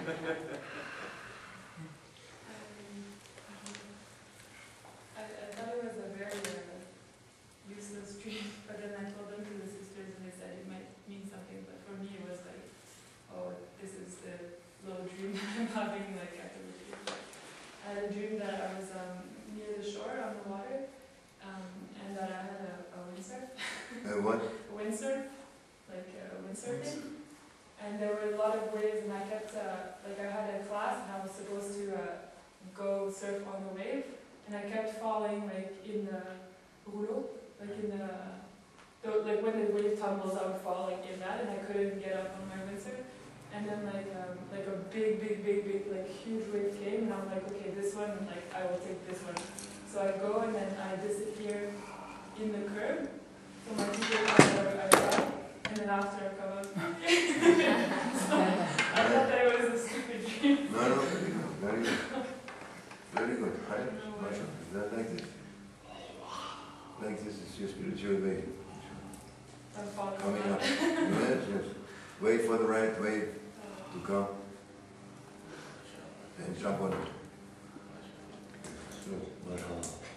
thought it was a very useless dream, but then I told them to the sisters and they said it might mean something, but for me it was like, oh, this is the little dream I'm having like after the dream. I had a dream that I was near the shore on the water, and that I had a windsurf. What? A windsurf, like windsurfing. And there were a lot of waves, and I kept, like I had a class, and I was supposed to go surf on the wave, and I kept falling, like in the rouleau, like in like when the wave tumbles, I would fall like in that, and I couldn't get up on my windsurf. And then like a big, like huge wave came, and I'm like, okay, this one, like I will take this one. So I go, and then I disappear in the curb. So my teacher comes over, I run, and then after I come up. So I thought that it was a stupid dream. No, very good, very good. Very good, right? Is that like this? Like this is your spiritual way. Coming up. Yes, yes. Wait for the right wave to come. And jump on it. So,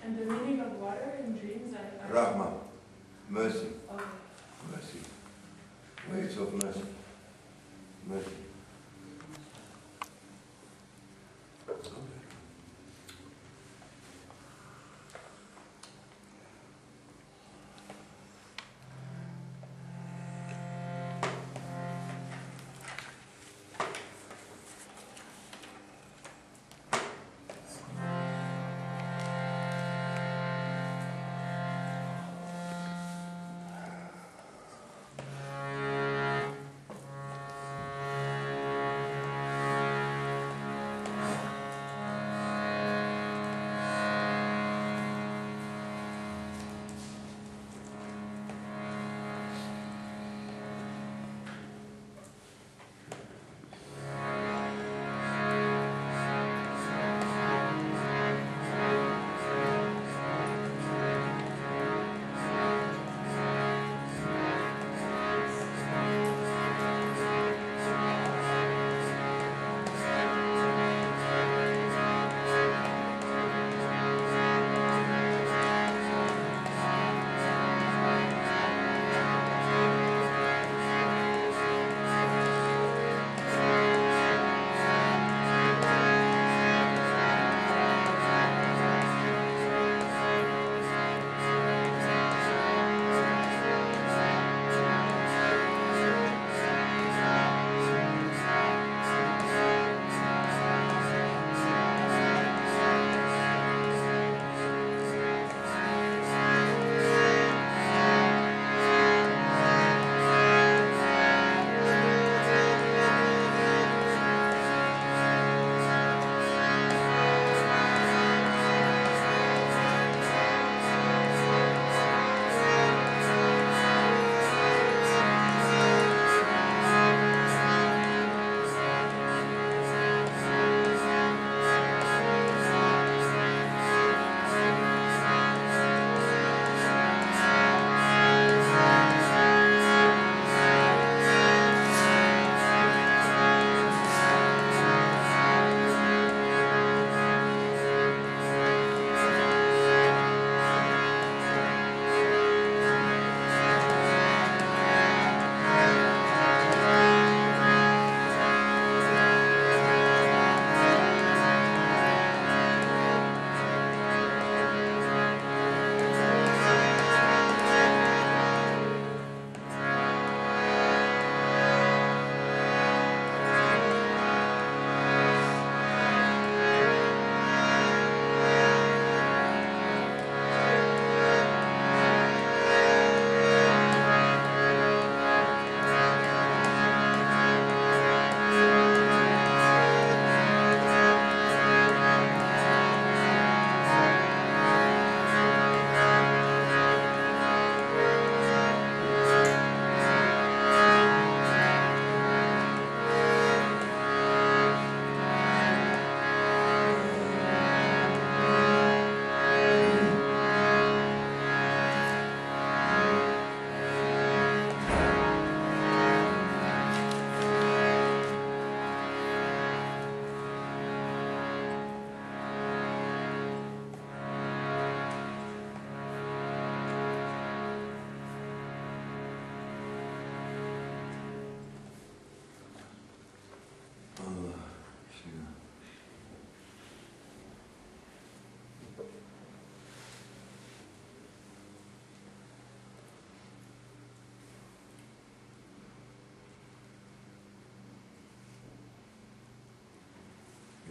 and the meaning of water in dreams, Rahma, mercy. Okay. Mercy. Waves of mercy. Mercy.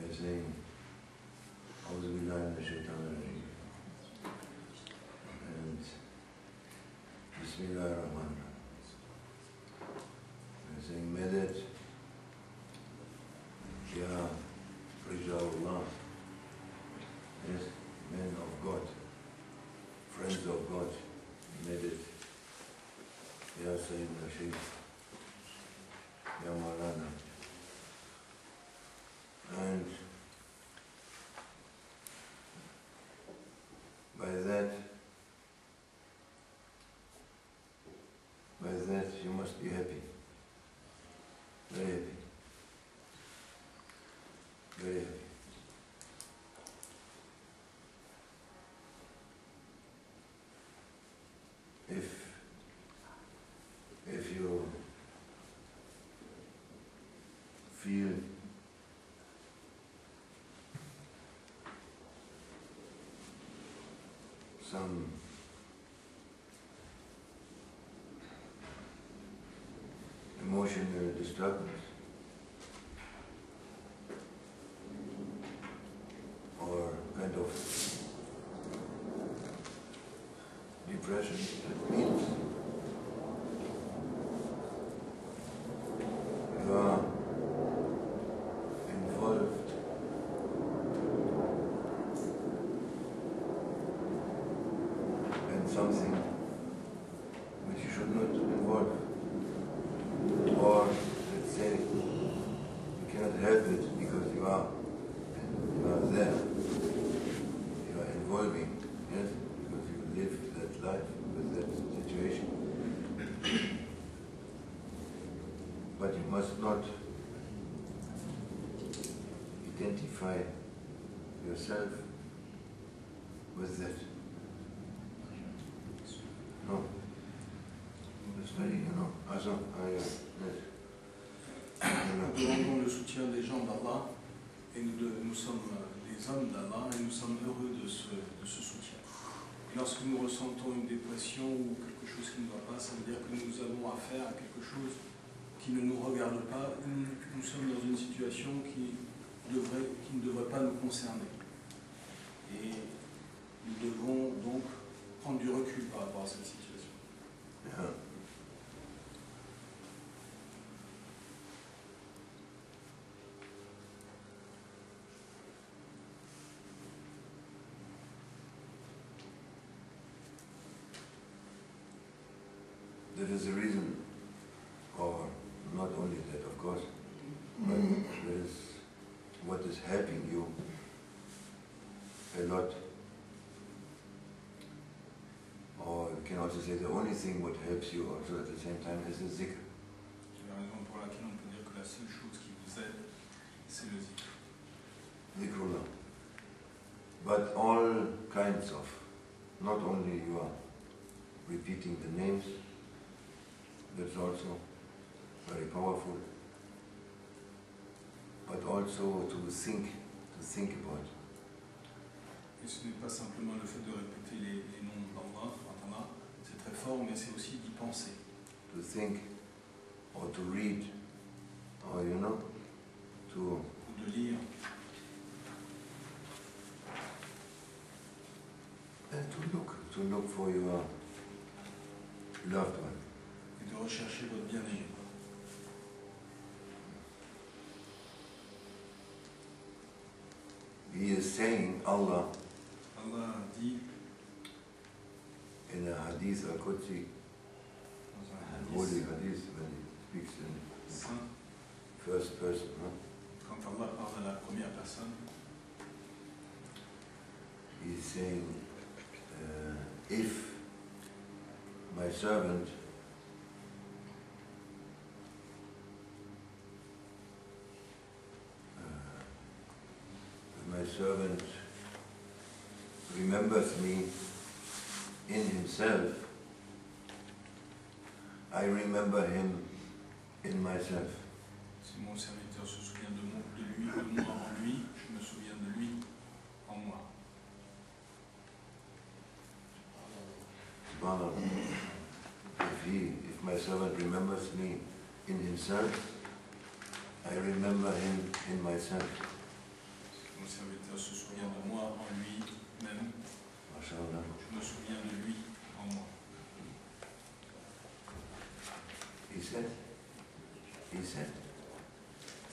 by saying, Auzu billahi minash shaitanir rajim. And Bismillahir Rahmanir Rahim. By saying, Medet, Ya Rijalullah. Yes, men of God, friends of God, Medet, Ya Sayyid Rashid, Ya Maulana. And by that you must be happy, very happy, very happy. If you feel some emotional disturbance or kind of depression, that means you are involved in something which you should not involve, or let's say you cannot help it because you are there, you are involving, yes, because you live that life with that situation. But you must not identify yourself with that. No. That's very, also, yes. Nous demandons le soutien des gens d'Allah et nous sommes les hommes d'Allah et nous sommes heureux de ce soutien. Et lorsque nous ressentons une dépression ou quelque chose qui ne va pas, ça veut dire que nous avons affaire à quelque chose qui ne nous regarde pas. Nous sommes dans une situation qui ne devrait pas nous concerner. Et nous devons donc prendre du recul par rapport à cette situation. Yeah. That is the reason, or not only that, of course, but that is what is helping you a lot. Or you can also say the only thing what helps you also at the same time is the zikr. C'est la raison pour laquelle on peut dire que la seule chose qui vous aide, c'est le zikr. Zikrullah. But all kinds of, not only you are repeating the names, that's also very powerful, but also to think about. Et ce n'est pas simplement le fait de répéter les noms d'Allah, c'est très fort, mais c'est aussi d'y penser. To think, or to read, or to... Ou de lire. And to look for your loved one. Et de rechercher votre bien-aimé. He is saying, Allah dit in a hadith al-Qudsi, dans a un holy hadith hadith, when he speaks in saint, first person, quand Allah parle à la première personne, he is saying, if my servant remembers me in himself, I remember him in myself. si mon serviteur se souvient de moi en lui, je me souviens de lui en moi. SubhanAllah. If my servant remembers me in himself, I remember him in myself. Mon serviteur se souvient de moi en lui-même. MashaAllah. Je me souviens de lui en moi. He said,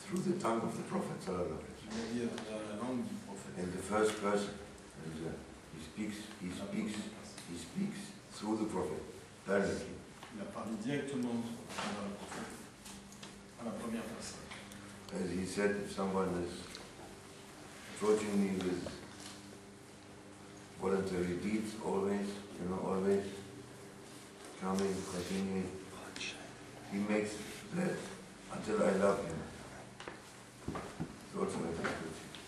through the tongue of the Prophet sallallahu alaihi wasallam. Je vais dire dans la langue du prophète. In the first person, and, he speaks through the Prophet directly. Il a parlé directement à la prophète, à la première personne. As he said, if someone is approaching me with voluntary deeds, always coming, continuing, he makes that until I love him. It's also like that.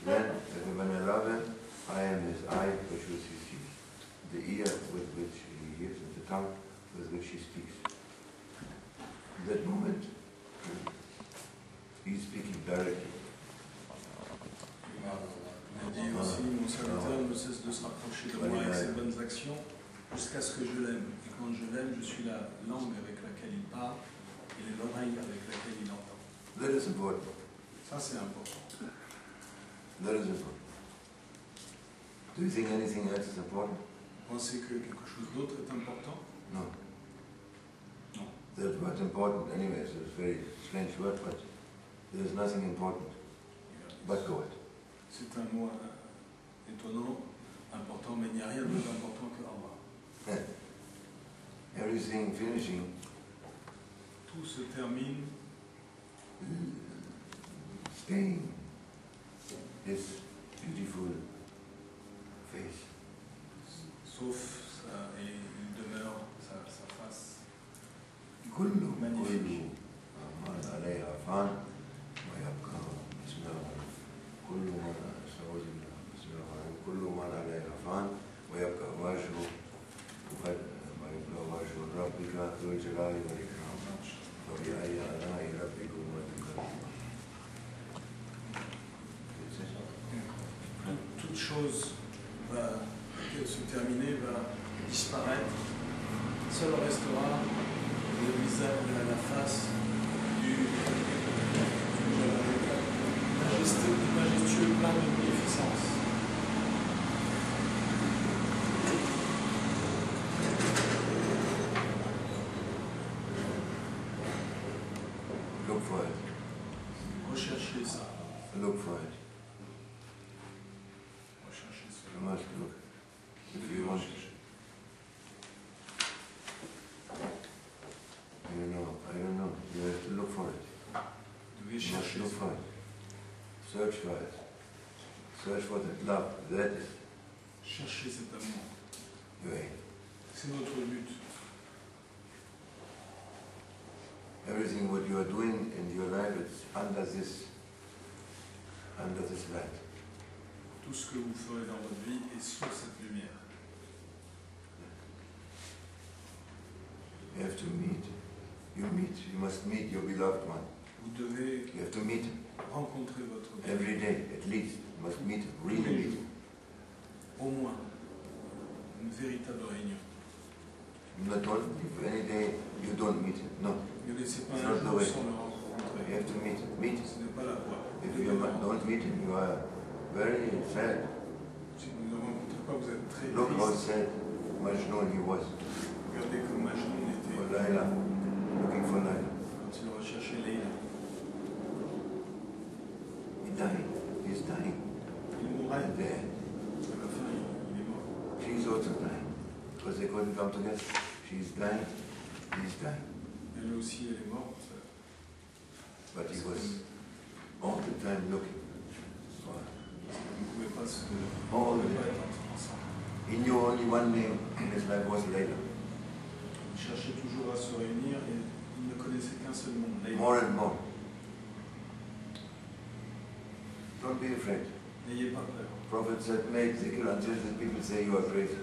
Then, when I love him, I am his eye which he sees, the ear with which he hears, and the tongue with which he speaks. In that moment, he is speaking directly. Il a dit aussi, mon serviteur ne cesse de se rapprocher de moi avec ses bonnes actions jusqu'à ce que je l'aime. Et quand je l'aime, je suis la langue avec laquelle il parle et l'oreille avec laquelle il entend. That is important. Ça, c'est important. That is important. Do you think anything else is important? Vous pensez que quelque chose d'autre est important? No. Non. That word important anyway, so it's a very strange word, but there is nothing important but God. C'est un mot étonnant, important, mais il n'y a rien de plus important que Allah. Everything finishing, Tout se termine staying his beautiful face. Sauf ça, et il demeure sa face. كل Magnifique. من عليها فان ويبقى بسم الله كل من أعوذ بالله بسم الله الرحمن الرحيم كل من عليها فان ويبقى وجه ربك ذو الجلال والإكرام فبأي آلاء ربكما تكذبان. Toute chose va se terminer, va disparaître. Seul restera le visage, la face du majestueux plein de magnificence. Look for it. Recherchez ça. Look for it. Recherchez ça. You must look. If you want. I don't know. You have to look for it. Vous devez You must chercher look ça. for it. Search for it. Search for that love. That is Cherchez cet amour. your aim. C'est notre but. Everything what you are doing in your life is under this light. Tout ce que vous ferez dans votre vie est sous cette lumière. You have to meet. You must meet your beloved one. Vous devez You have to meet him rencontrer votre bien. every day, at least. You must meet him, really Tous les meet jours. him. Au moins. Une véritable réunion. Not only any day you don't meet him. No. Ne laissez pas It's un not the jour way. sans le You rencontrer. have to meet him. Meet him. Ce n'est pas la voie. If you don't meet him, you are very sad. Si vous ne le rencontrez pas, vous êtes très Look how triste. sad Majnun he was. Regardez comme Majnun For était Layla. Looking for Layla. quand il recherchait Leïla. He died. He's dying. Il mourrait. And there. À la fin, il est mort. She's also dying. Because they couldn't come together. She's dying. He's dying. Elle aussi, elle est morte. But he was all the time looking for her. Ils ne pouvaient pas se All ne the pouvaient pas time. être ensemble. He knew only one name in his life was Layla. Ils cherchaient toujours à se réunir et ils ne connaissaient qu'un seul nom, Leïla. More and more. Don't be afraid. N'ayez pas peur. Prophet said, make zikr until the people say you are crazy.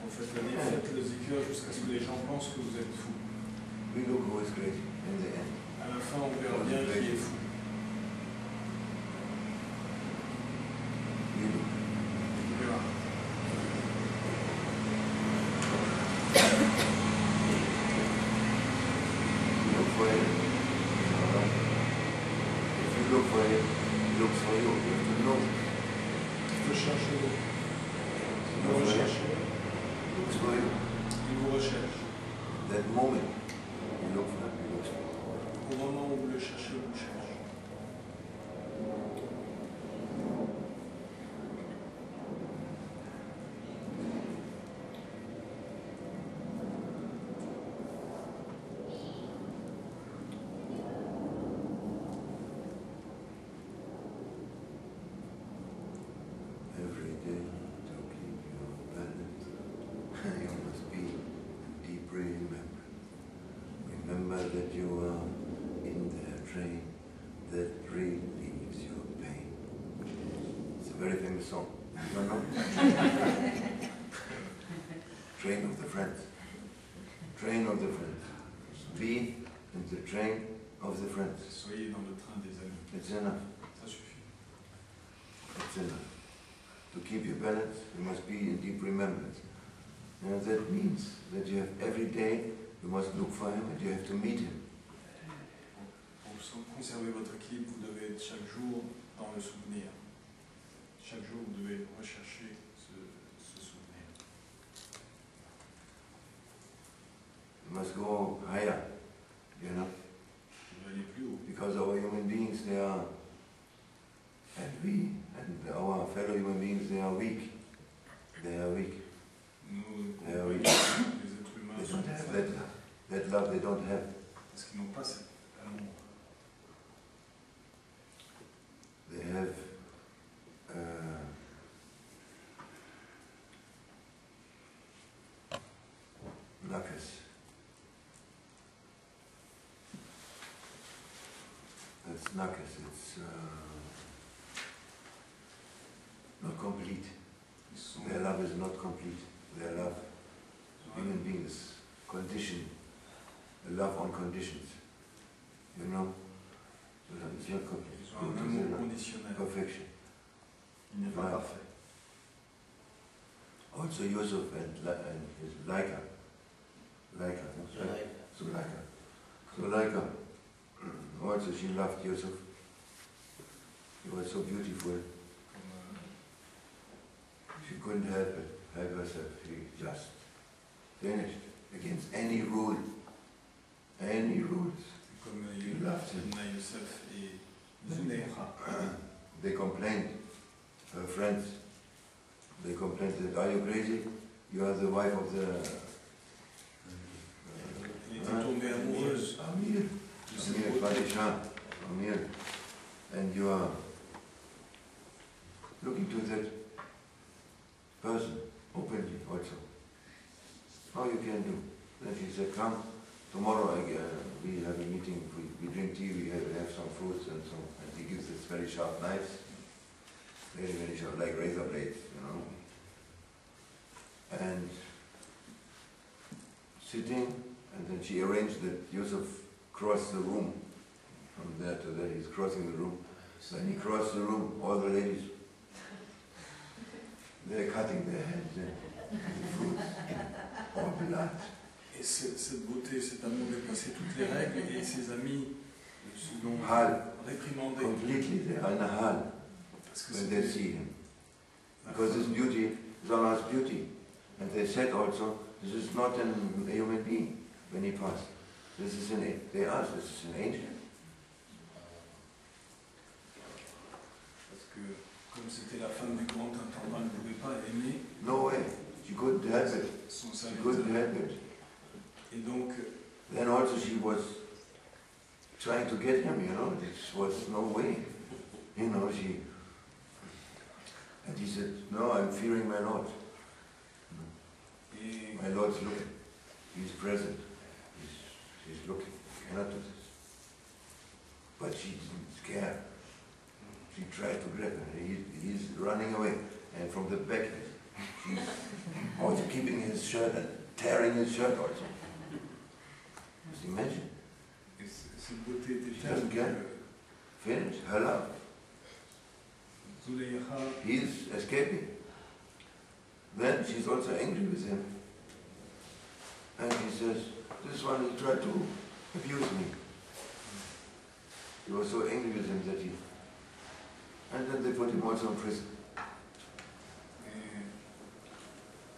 En fait, faites le zikr jusqu'à ce que les gens pensent que vous êtes fou. We look who is crazy in the end. À la fin, on verra bien qui est fou. We look. On verra. You look for him. Alright? If you look for him, he looks for you. You have to know. te chercher. Il No vous further. recherche. Looks for you. Il vous recherche. That moment, you look for him, he looks for you. Au moment où vous le cherchez, vous le cherche. Every day to keep your balance, you must be in deep remembrance. Remember that you are in the train that relieves your pain. It's a very famous song. You don't know? Train of the Friends. Train of the Friends. Be in the train of the Friends. Soyez dans le train des amis. It's enough. Ça suffit. It's enough. To keep your balance, you must be in deep remembrance. And that means that you have every day, you must look for him and you have to meet him. Pour conserver votre équilibre, vous devez être chaque jour dans le souvenir. Chaque jour, vous devez rechercher ce souvenir. You must go higher, you know, Vous devez aller plus haut. because our human beings, they are, and we, and our fellow human beings, they are weak. They are weak. Nous, Yeah, oui. les êtres humains They sont don't have faibles that love they don't have. parce qu'ils n'ont pas cet amour. They have knackers. That's knackers. It's not complete. Ils sont, Their love is not complete. Their love, human beings, condition, a love on conditions. You know? So that it's not complete. ils ont un amour conditionnel. Perfection. Il n'est pas Ouais. parfait. Also Yusuf and his Laika. Laika, no? Zulaika. Zulaika. Also she loved Yusuf. He was so beautiful. Comme, She couldn't help herself. She just finished against any rule. Any rules. c'est comme She loved him. Yuna Youssef et Zuleika. They complained, her friends, they complained that, are you crazy? You are the wife of the... Elle était tombée amoureuse Amir. de cette Amir beauté. Badishan. Amir. And you are looking to that person openly also. How you can do? Then she said, come, tomorrow we have a meeting, we drink tea, we have some fruits and so, and he gives us very sharp knives, very, very sharp, like razor blades, you know. And sitting, and then she arranged that Yusuf crossed the room, from there to there, he's crossing the room. Then he crossed the room, all the ladies, they're cutting their hands in the fruits, all blood. Et cette beauté, cet amour dépassait toutes les règles et ses amis se l'ont Hal, réprimandé. completely, they are in a hal Parce que when they c'était see him. la Because this femme- beauty is Allah's beauty. And they said also, this is not a human being when he passed. This is they asked, this is an angel. Parce que comme c'était la femme du grand intendant, elle ne pouvait pas aimer No way, she couldn't help it. son She couldn't serviteur. help it. Et donc, Then also she was trying to get him, you know, this was no way. You know, and he said, no, I'm fearing my Lord. et My Lord's looking. He's present. He's looking. He cannot do this. But she didn't scare. She tried to grab him. He's running away. And from the back, she's also keeping his shirt and tearing his shirt also. Just imagine. et cette beauté était She telle doesn't care. que Finish her love. Zuleika He's escaping. Then she's also angry with him. And he says, this one he tried to abuse me. He was so angry with him that he... And then they put him also in prison.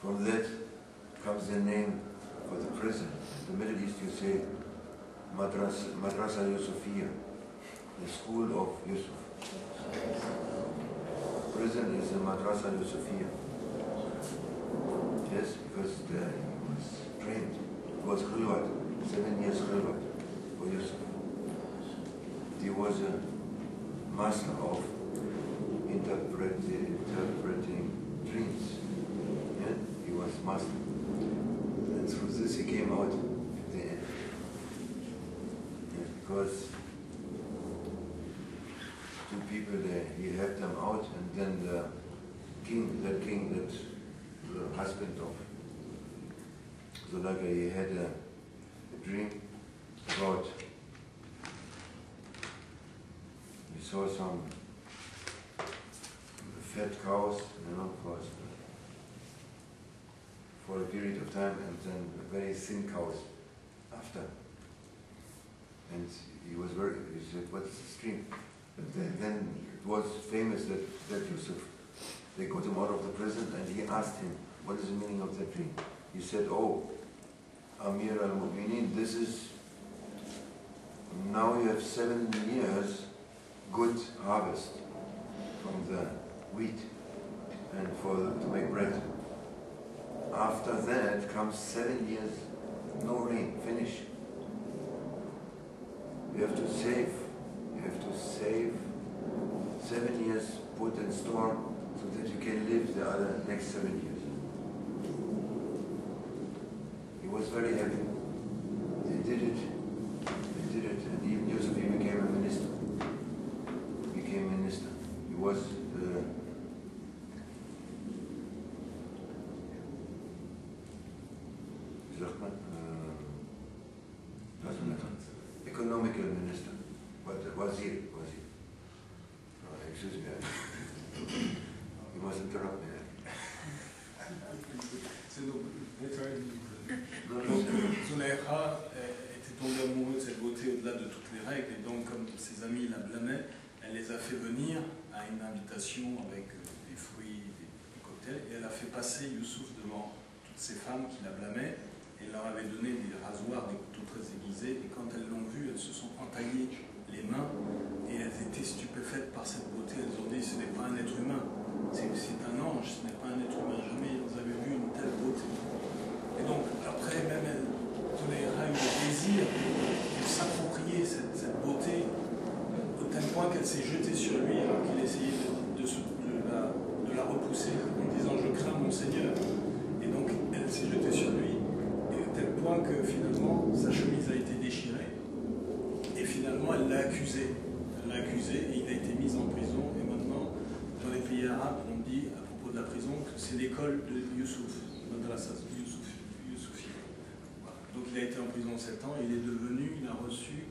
From that comes the name for the prison. In the Middle East you say Madrasa Yusufiyya, the school of Yusuf. Prison is the Madrasa Yusufiyya. Yes, because there he was trained. It was Khilwat, 7 years Khilwat for Yusuf. He was a master of interpreting dreams. Yeah? He was master. And through this he came out at the end. Yeah, because two people there, he helped them out, and then the husband of Zuleika, he had a dream about, he saw some fat cows, for a period of time, and then very thin cows after. And he said, what's this dream? And then it was famous that Yusuf, they got him out of the prison, and he asked him, what is the meaning of that dream? He said, oh, Amir al-Mu'mineen, this is, now you have 7 years good harvest from the wheat and to make bread. After that comes 7 years, no rain, finish. You have to save 7 years, put in store, so that you can live the other next 7 years. He was very happy. They did it, and even Yusuf, he became a minister. He was economical minister, but wazir. Oh, excuse me, you must interrupt me. Zulaikha était tombée amoureuse de cette beauté au-delà de toutes les règles, et donc comme ses amis la blâmaient, elle les a fait venir à une invitation avec des fruits, des cocktails, et elle a fait passer Youssouf devant toutes ces femmes qui la blâmaient, et elle leur avait donné des rasoirs, des couteaux très aiguisés, et quand elles l'ont vu, elles se sont entaillées les mains, et elles étaient stupéfaites par cette beauté. Elles ont dit, ce n'est pas un être humain, c'est un ange, ce n'est pas un être humain, jamais elles avaient vu une telle beauté. Et donc, après, même elle, Zulaikha a eu le désir de s'approprier cette beauté, au tel point qu'elle s'est jetée sur lui alors qu'il essayait de la repousser en disant « Je crains mon Seigneur ». Et donc, elle s'est jetée sur lui, et au tel point que finalement, sa chemise a été déchirée. Et finalement, elle l'a accusé. Et il a été mis en prison. Et maintenant, dans les pays arabes, on dit à propos de la prison que c'est l'école de Youssouf, Madrasa Youssoufia. Voilà. Donc il a été en prison 7 ans, et il a reçu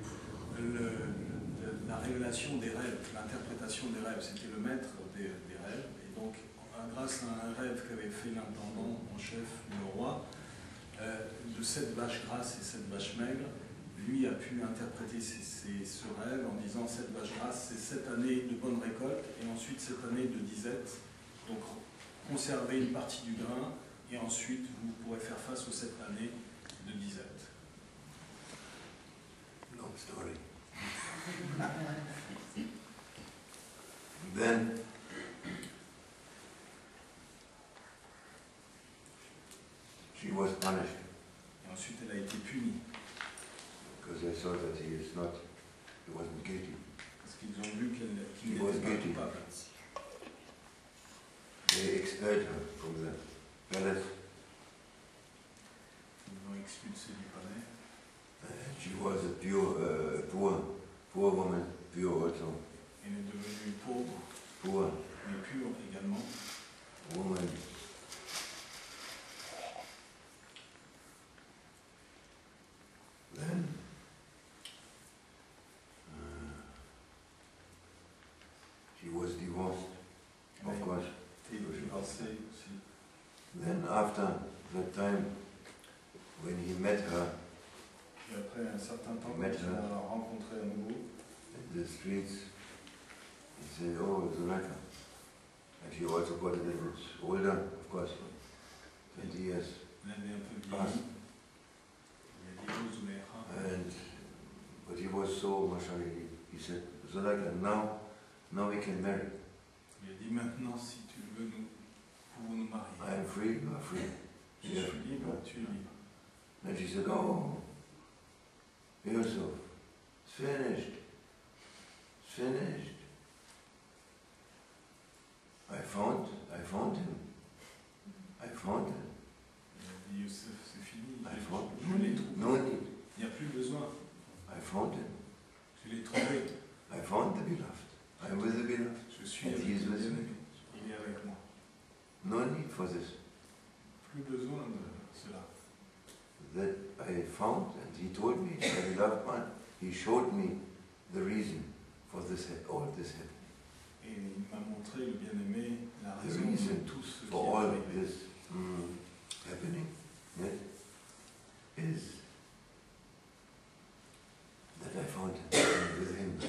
la révélation des rêves, l'interprétation des rêves. C'était le maître des rêves. Et donc, grâce à un rêve qu'avait fait l'intendant en chef, le roi, de 7 vaches grasses et 7 vaches maigres, lui a pu interpréter ce rêve en disant 7 vaches grasses, c'est 7 années de bonne récolte, et ensuite 7 années de disette. Donc conservez une partie du grain, et ensuite vous pourrez faire face aux 7 années de disette. Long story. Then she was punished. Et ensuite elle a été punie. Because they saw that he wasn't guilty. Parce qu'ils ont vu qu'il n'était was pas guilty. coupable. They expelled her from the palace. Ils l'ont expulsée du palais. She was a poor woman, pure also. Elle est devenue pauvre, Poor mais pure également. woman. Then she was divorced, of course. Elle a été divorcée aussi. Then after that time, when he met her Et après un certain temps, quand Maître. il l'a rencontrée à nouveau, in the streets, he said, oh, Zulaikha. And she also got a little bit older, of course. 20 years Il avait un peu past. vieilli. Il a dit aux Ouléra. But he was so, mashallah, he said, Zulaika, now we can marry. Il a dit maintenant, si tu veux, nous pouvons nous marier. I am free, you are free. Je suis libre, tu es libre. And she said, oh, Yusuf, it's finished. It's finished. I found him. I found him. Il a dit Youssef, c'est fini. I found Je l'ai trouvé. No need. Il n'y a plus besoin. I found him. Je l'ai trouvé. I found the beloved. I am with the beloved. Je suis And avec he is le with bien-aimé. me. Il est avec moi. No need for this. Plus besoin de cela. That I found, and he told me, the beloved one, he showed me the reason for this, all this happening. Et il m'a montré le bien-aimé, la The raison reason de tout ce qui for est all arrivé. this happening is that I found him with him.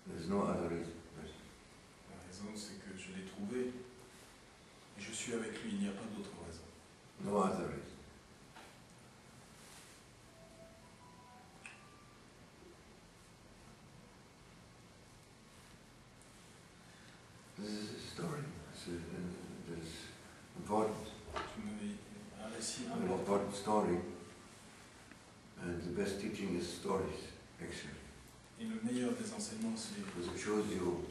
There's no other reason. La raison, c'est que je l'ai trouvé et je suis avec lui. Il n'y a pas d'autre raison. No other reason. This is a story. It's important. Tu m'avais un récit An important. important story. And the best teaching is stories, actually. Et le meilleur des enseignements, c'est Because it shows you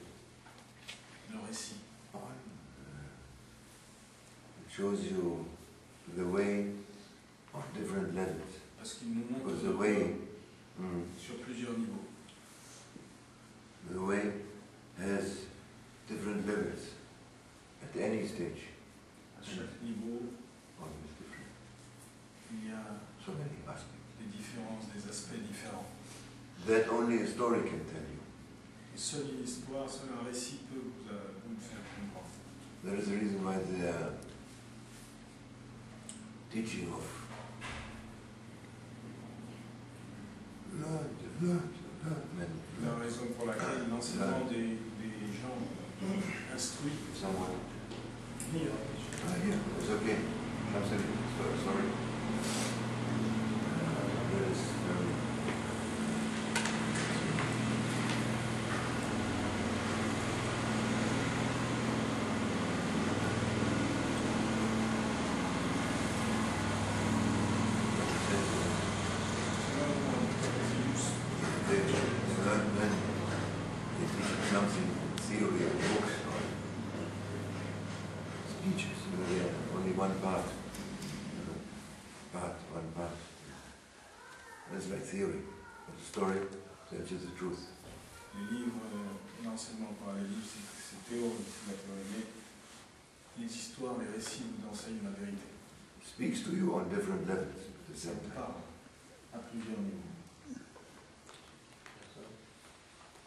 le récit. it shows you the way on different levels. Parce qu'il nous montre Because the way, sur plusieurs niveaux. the way has different levels at any stage. À chaque niveau, Always different. il y a So many aspects. des différences, des aspects différents. That only a story can tell you. Et seule une histoire, seul un récit peut vous le faire comprendre. That is the reason why the teaching of learn, La raison pour laquelle l'enseignement des gens instruits, someone. lire, Yeah, it's okay. Absolutely. Sorry. That is something theory or books or speeches, they are only one part. One part. That's like theory. But the story tells you the truth. les livres, l'enseignement par les livres, c'est théorique, c'est la théorie. Mais les histoires, les récits vous enseignent la vérité. It speaks to you on different levels at the Ça same vous time. parle à plusieurs niveaux.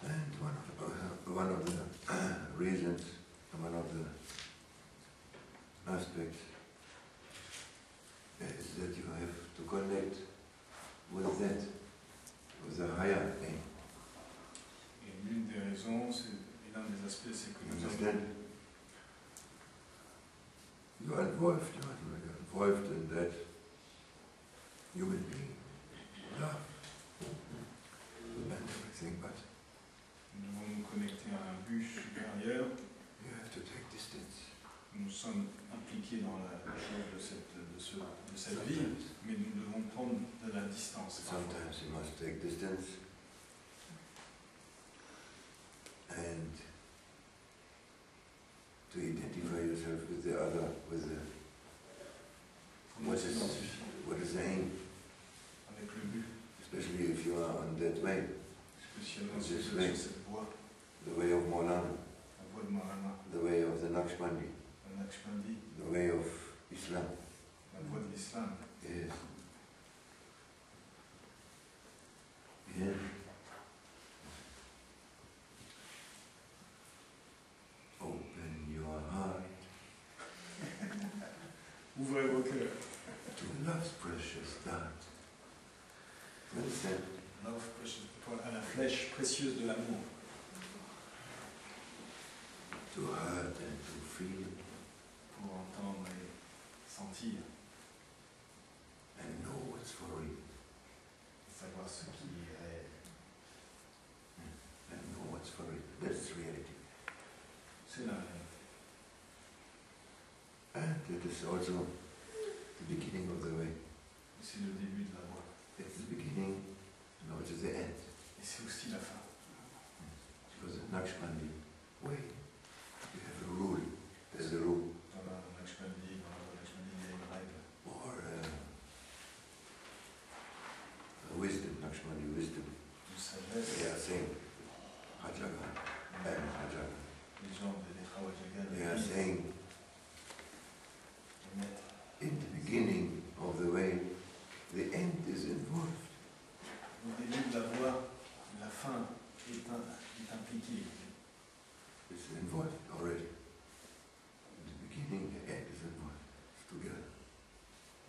And one of the reasons, one of the aspects is that you have to connect with that, with the higher aim. Et l'une des raisons, et l'un des aspects, c'est que You nous avons understand? You are involved in that human being, love, and everything, but nous devons nous connecter à un but supérieur. you have to take distance. Nous sommes impliqués dans la chose de cette vie, Sometimes, mais nous devons prendre de la distance. sometimes you must take distance and to identify yourself with the other, with the Pour nous identifier what is the aim, avec le but, especially if you are on that way, spécialement si This vous way. êtes sur cette voie, the way of Maulana, la voie de Marana, the way of the Naqshbandi, la Naqshbandi, the way of Islam. la voie de l'islam. Yes. Yeah. Open your heart Ouvrez vos cœurs. to love's precious dart. You understand? Love precious, à la flèche précieuse de l'amour. To heart and to feel. Pour entendre et sentir, and know what's for real. savoir ce qui est réel. And know what's for real. That's reality. C'est la réalité. And it is also the beginning of the way. C'est le début de la voie. It's the beginning, and also the end. Et c'est aussi la fin. Because the Nakshmandi way, you have a rule. There's a rule. Dans la Lakshmandi, il y a une règle. Or wisdom, Nakshmandi wisdom. De sagesse. They are saying Hajaga and Hajaga. Les gens de l'Etrawajaga, They are saying les maîtres. in the beginning of the way, the end is involved. Au début de la voie, la fin est impliquée. It's involved already. In the beginning, the end is involved. It's together.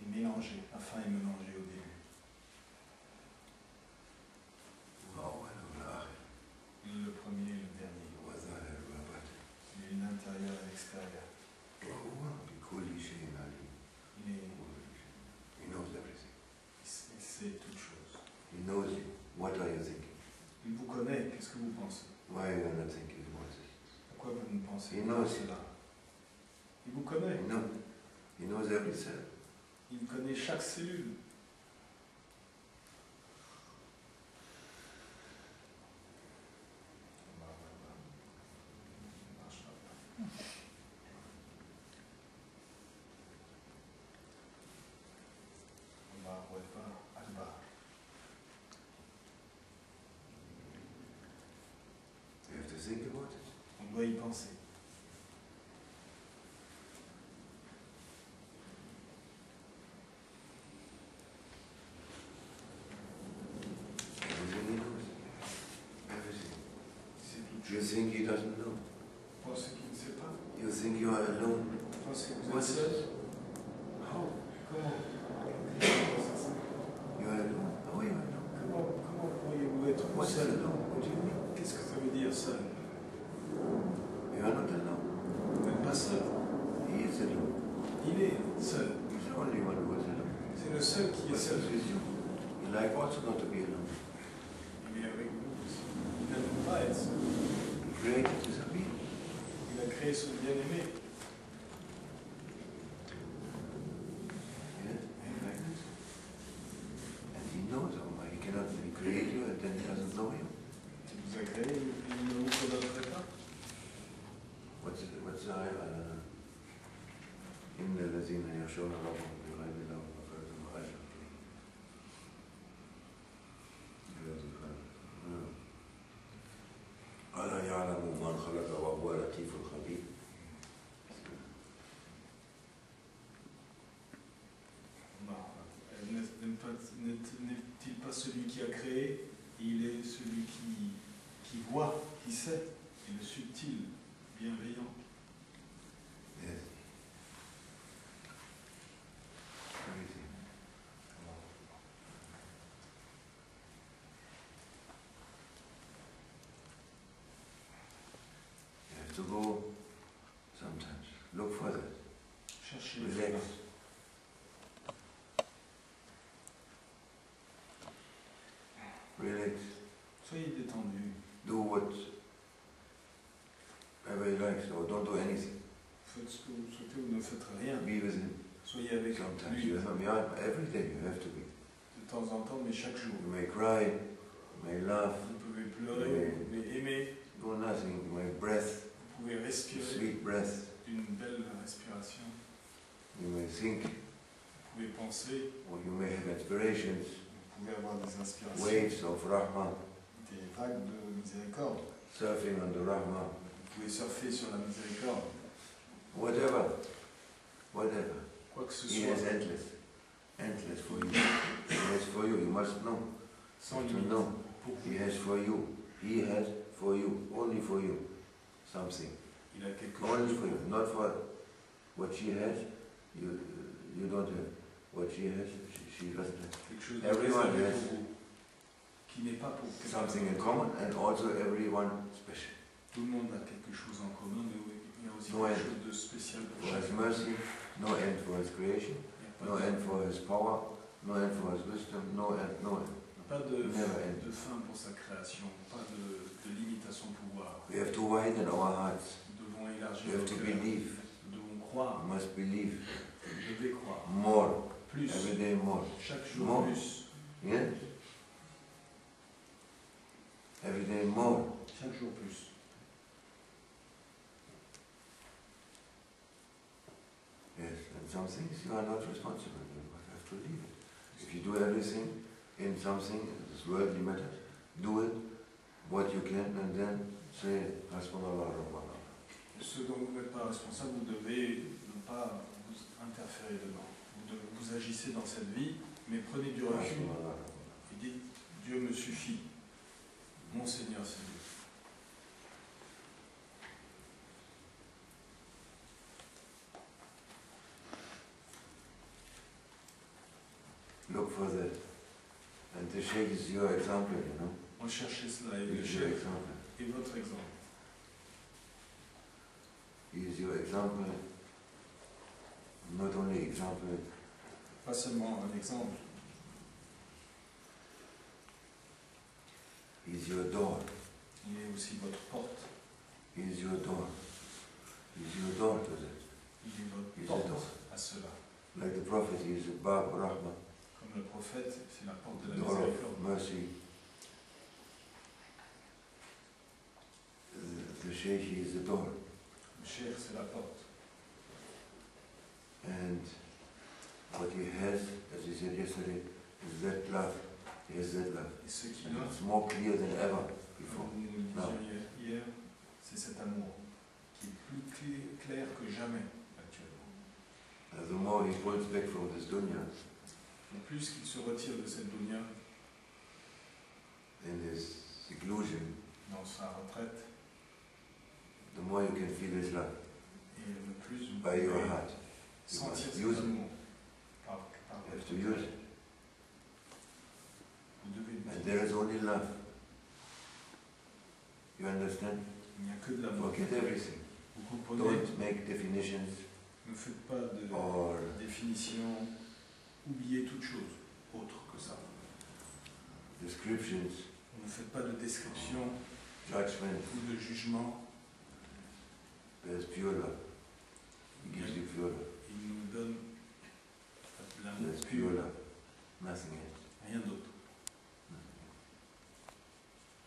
Et mélangée. La fin est mélangée au début. Le premier et le dernier. Il est l'intérieur et l'extérieur. He knows everything. Il sait toutes choses. He knows you. What are you thinking? Il vous connaît. Qu'est-ce que vous pensez? Why are you not thinking about this? Pourquoi vous ne pensez Il pas knows. cela? Il vous connaît. He knows every cell. Il connaît chaque cellule. You have to think about it. On doit y penser. Everything he knows. Everything. C'est toute You chose. think he doesn't know. Pensez qu'il ne sait pas. You think you are alone. Pensez que vous êtes What's seul. this? How? Comment? You are alone? How are you alone? Comment pourriez-vous être What's seul? alone? What do you mean? Qu'est-ce que ça veut dire seul? You are not alone. Vous n'êtes pas seul. He is alone. Il est seul. He's the only one who is alone. C'est le seul qui est But seul. he is you. You like also not to be alone. Il est avec vous aussi. Il n'aime pas être seul. He created his being. Il a créé son bien-aimé. Yeah? Like this. And he knows, oh, he cannot create you and then he doesn't know you. Il vous a créé, il ne vous connaîtrait pas. What's إن الذين يخشون ربهم بغيب لهم مغفرة وأجر ألا يعلم من خلق وهو لطيف الخبير. N'est-il pas celui qui a créé? Il est celui qui voit, qui sait, et le subtil, bienveillant. Yes. Everything. You have to go sometimes. Look for that. Cherchez. Relax. Relax. Soyez détendu. Do whatever you like, so don't do anything. Faites ce que vous souhaitez ou ne faites rien. Be with him. Soyez avec Sometimes lui you have, every day you have to be. de temps en temps, mais chaque jour. You may cry, you may laugh, Vous pouvez pleurer, vous pouvez aimer, do nothing, you may breath, vous pouvez respirer sweet breath, une belle respiration, you may think, vous pouvez penser, or you may have inspirations, vous pouvez avoir des inspirations, waves of Rahman, des vagues de miséricorde, surfing on the Rahman, vous pouvez surfer sur la miséricorde, whatever, quoi que ce he soit, is endless for you. He has for you, you must know. sans To limite, know. pour He vous. has for you, only for you, something. Il a quelque Only chose for you, not for what she has, you don't have. What she has, she doesn't have. quelque chose de Everyone réservé has pour vous, qui n'est pas pour quelqu'un. Something in common and also everyone special. Tout le monde a quelque chose en commun, mais il y a aussi Ouais. quelque chose de spécial pour Who has chacun. mercy, No end for his creation, Il no end for his power, no end for his wisdom, no end, no end. n'y a pas Never end. de fin pour sa création, pas de limite à son pouvoir. We have to widen our hearts. Nous devons élargir We have nos to cœurs. believe. Nous devons croire. We must believe Vous devez croire. more, Plus. every day more. Chaque jour More. plus. Yes? Every day more. Chaque jour plus. Yes, and some things you are not responsible. You have to leave it. If you do everything in something, this worldly matters, do it, what you can, and then say, Hasbunallah, Rabbanallah. Ce dont vous n'êtes pas responsable, vous devez ne pas vous interférer dedans. Vous agissez dans cette vie, mais prenez du recul Hasbunallah, Rabbanallah. et dites, Dieu me suffit. Mon Seigneur, c'est Dieu. Look for that. And the Sheikh is your example, you know. Recherchez cela et He le is your chef example. est votre exemple. He is your example. Not only example, Pas seulement un exemple, he is your door. il est aussi votre porte. He is your door. He is your door to that. Il est votre Il est porte door. à cela. Like the prophet, he is the Bab Rahmah, Comme le prophète, c'est la porte de the la door of miséricorde. mercy. The Sheikh, he is the door. Le cheikh, c'est la porte. And what he has, as he said yesterday, is that love. He has that love. Et ce qu'il And a, it's more clear than ever before. comme nous le disions hier, c'est cet amour qui est plus clair que jamais actuellement. And the more he pulls back from this dunya, Le plus qu'il se retire de cette dunya, in his seclusion, dans sa retraite, the more you can feel his love et le plus vous by your pouvez heart. sentir You cet must use it. amour par You have votre to use cœur. it. Vous devez le And dire. there is only love. You understand? Il n'y a que de l'amour. Forget everything. Vous comprenez? Don't make definitions Ne faites pas de or définition, oubliez toute chose autre que ça. descriptions, Ne faites pas de description judgments. ou de jugement. There's pure love. He gives you pure love. Il nous donne l'amour There's pure pur, love. Nothing else. rien d'autre.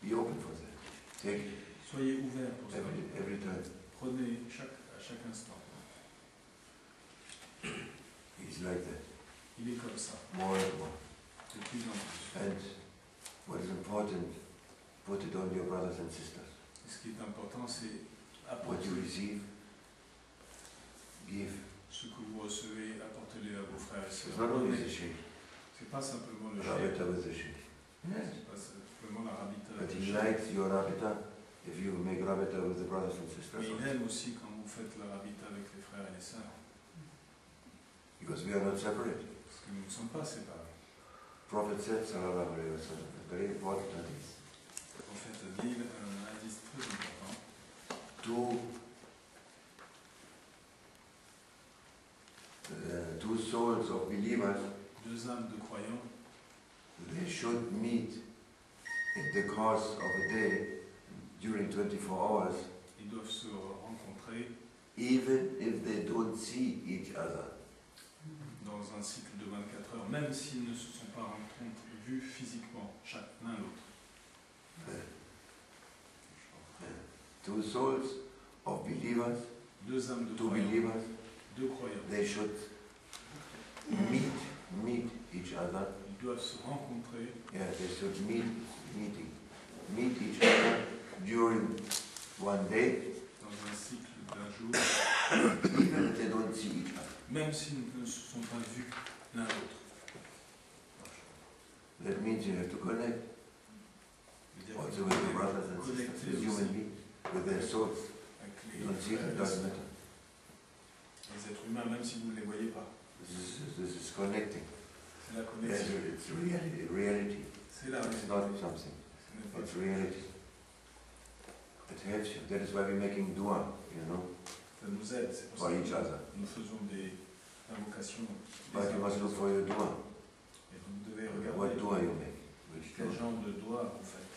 Be open for that. Take it Soyez ouverts pour ça. every time. Prenez à chaque instant. He's like that. Il est comme ça, More and more. de plus en plus. And what is important, put it on your brothers and sisters. Et ce qui est important, c'est What apporter you receive, give. ce que vous recevez, apportez-le à vos frères et It's sœurs. not only the Donnez. sheikh. C'est pas simplement le chef, Rabita with the sheikh. Yes. c'est pas simplement la rabita. But du he chef. likes your rabita if you make rabita with the brothers and sisters. Mais il aime aussi quand vous faites la rabita avec les frères et les sœurs. Because we are not separate. Parce que nous ne sommes pas séparés. Prophet said, sallallahu alayhi wa sallam, a very important hadith. Le prophète a dit un indice très important. Two souls of believers, Deux âmes de croyants, they should meet in the course of a day during 24 hours, ils doivent se rencontrer even if they don't see each other. dans un cycle de 24 heures, même s'ils ne se sont pas vus physiquement, l'un l'autre. Two souls of believers, Deux âmes de two croyants, believers, deux croyants. they should meet each other. Ils doivent se rencontrer, Yeah, they should meet each other during one day, dans un cycle d'un jour, even if they don't see each other. même s'ils ne se sont pas vus l'un l'autre. That means you have to connect C'est-à-dire que also vous with the devez brothers and sisters, connecter with human aussi beings, with their souls. avec You don't see them, it doesn't matter. les êtres humains, même si vous ne les voyez pas. This is connecting. C'est la Yes, connexion. it's reality. C'est la It's réalité. not something. Ce n'est pas It's reality. It helps you. That is why we're making dua, you know, Ça nous aide, c'est pour for ça each que other. nous faisons des l'invocation But des you must look âmes. for your dua. Et vous devez What regarder dua you make? Which quel dua? genre de doigt vous faites.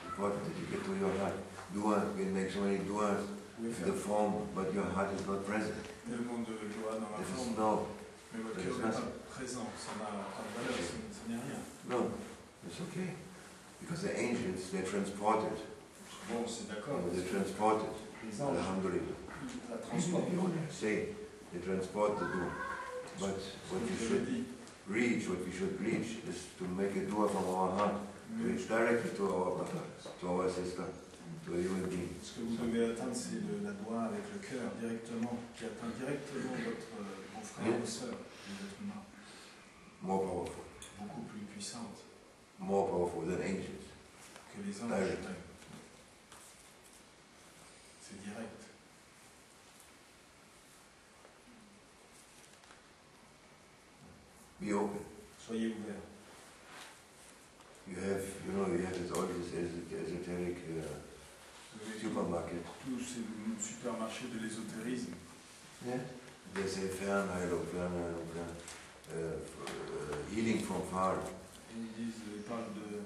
Important that you get to your heart. Dua, we make so many duas Vous pouvez in faire the form, but your heart is not present. tellement de doigts dans la This is forme, no, mais votre there cœur is n'est nothing. pas présent, ça n'a pas de valeur, ça n'est rien. no, it's okay. Because the angels, they transported. Bon, c'est d'accord, They transported. les anges Alhamdulillah. la transportent. Say, they transport the dua. But what we Je should dis, reach, what we should reach, is to make a dua from our heart. To reach directly to our brother, to our sister, to a human being. ce que vous devez atteindre, c'est la doigt avec le cœur directement, qui atteint directement vos frères et vos sœurs, les êtres humains, More powerful. beaucoup plus puissante More powerful than angels. que les anges. Direct. C'est direct. Be open. Soyez ouverts. You have all this esoteric Vous avez supermarket. tous ces supermarchés de l'ésotérisme. Yeah. They say Fernheilung, healing from far. Et ils parlent de